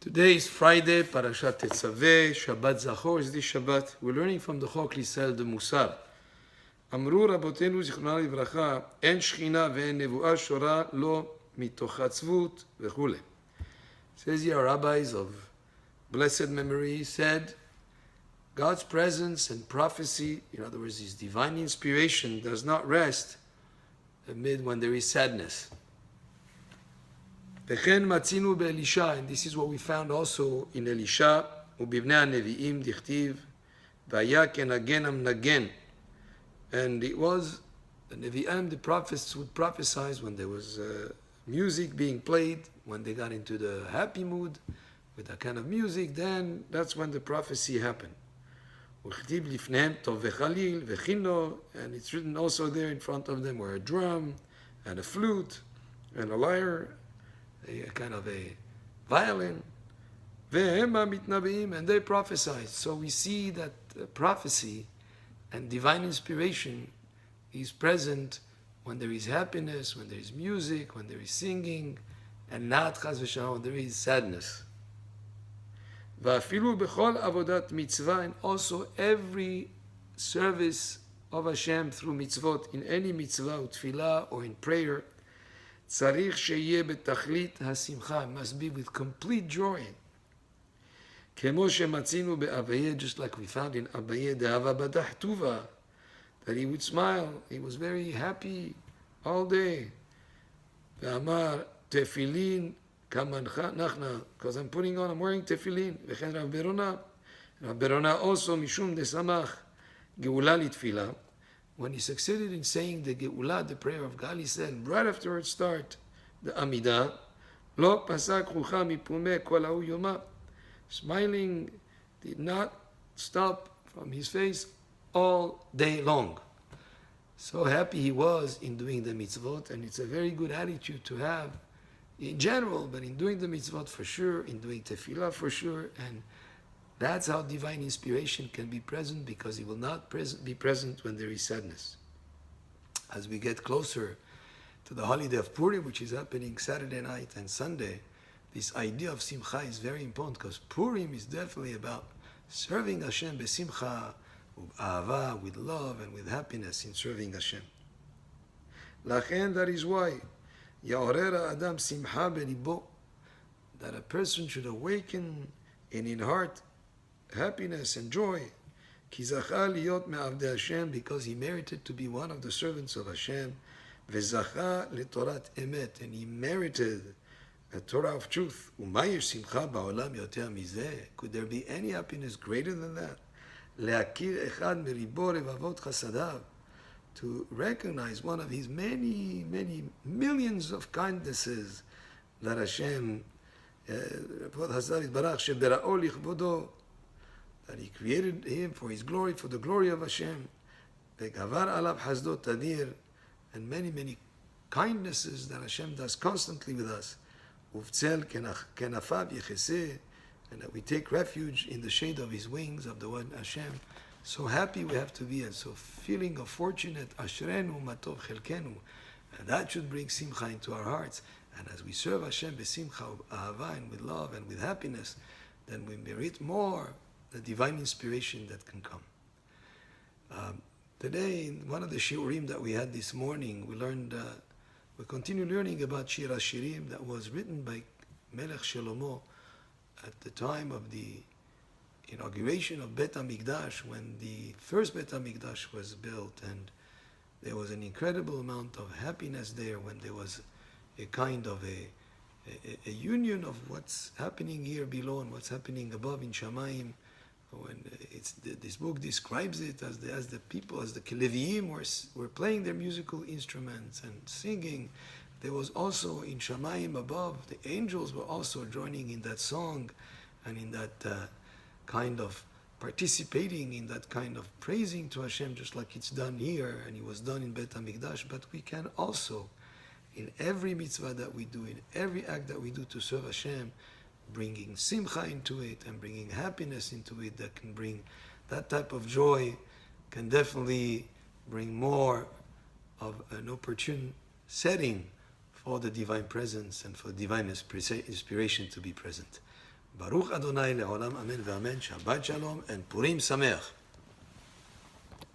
Today is Friday, Parashat Tetzaveh, Shabbat Zachor is this Shabbat. We're learning from the Chok Lisel, the Mussar. אמרו רבותינו זיכרונם לברכה, אין שכינה ואין נבואה שורה לא מתוך עצבות וכו'. Says here, rabbis of blessed memory said, God's presence and prophecy, in other words, His divine inspiration, does not rest amid when there is sadness. וכן מצינו באלישע, and this is what we found also in Elisha, ובבני הנביאים דכתיב, והיה כנגן המנגן. And it was, the Nevi'im, the prophets would prophesy when there was music being played, when they got into the happy mood, with that kind of music, then that's when the prophecy happened. וכתיב לפניהם טוב וחליל וכינור, and it's written also there in front of them were a drum, and a flute, and a lyre, a kind of a violin, and they prophesied. So we see that prophecy and divine inspiration is present when there is happiness, when there is music, when there is singing, and not chas v'shalom when there is sadness. Va'afilu b'chol avodat mitzvah, and also every service of Hashem through mitzvot, in any mitzvah, tefillah, or in prayer, צריך שיהיה בתכלית השמחה, must be with complete joy. כמו שמצינו באביה, just like we found in Abaye, דאהבה בדח טובה, that he would smile, he was very happy all day. ואמר, תפילין כמנחה נחנה, because I'm wearing tefillin, וכן רב ברונה, רב ברונה also משום דשמח, גאולה לתפילה, when he succeeded in saying the Geulah, the prayer of God, he said, right after it start, the Amidah, Lo pasak chucha mipume kol ha'u yoma. Smiling did not stop from his face all day long. So happy he was in doing the mitzvot, and it's a very good attitude to have in general, but in doing the mitzvot for sure, in doing tefillah for sure, and that's how divine inspiration can be present, because it will not be present when there is sadness. As we get closer to the holiday of Purim, which is happening Saturday night and Sunday, this idea of simcha is very important, because Purim is definitely about serving Hashem besimcha, with ahava, with love and with happiness in serving Hashem. Lachen, that is why, ya'orera adam simcha belibo, that a person should awaken in heart happiness and joy, ki zacha liyot me'avdei Hashem, because he merited to be one of the servants of Hashem, vezacha letorat emet, and he merited a Torah of truth. Umayish simcha ba'olam yoter mizeh, could there be any happiness greater than that? Le'akir echad meribo revavot chasadav, to recognize one of his many, many millions of kindnesses that Hashem, shebera'o lichvodo, that he created him for his glory, for the glory of Hashem. Ve'gavar alav hasdot tadir, and many, many kindnesses that Hashem does constantly with us. Uvtzel kenafav yecheseh, and that we take refuge in the shade of his wings, of the one Hashem. So happy we have to be, and so feeling of fortunate, ashrenu matov chelkenu, and that should bring simcha into our hearts. And as we serve Hashem besimcha, ahava, and with love and with happiness, then we merit more the divine inspiration that can come. Today, in one of the shiurim that we had this morning, we continue learning about Shir HaShirim that was written by Melech Shlomo at the time of the inauguration of Bet HaMikdash, when the first Bet HaMikdash was built, and there was an incredible amount of happiness there, when there was a kind of a union of what's happening here below and what's happening above in Shamayim. When this book describes it as the people, as the Leviim were playing their musical instruments and singing, there was also in Shamayim above, the angels were also joining in that song and in that kind of participating in that kind of praising to Hashem, just like it's done here and it was done in Bet HaMikdash. But we can also, in every mitzvah that we do, in every act that we do to serve Hashem, bringing simcha into it and bringing happiness into it, that can bring that type of joy, can definitely bring more of an opportune setting for the divine presence and for divine inspiration to be present. Baruch Adonai le'olam amen ve'amen. Shabbat shalom and Purim Sameach.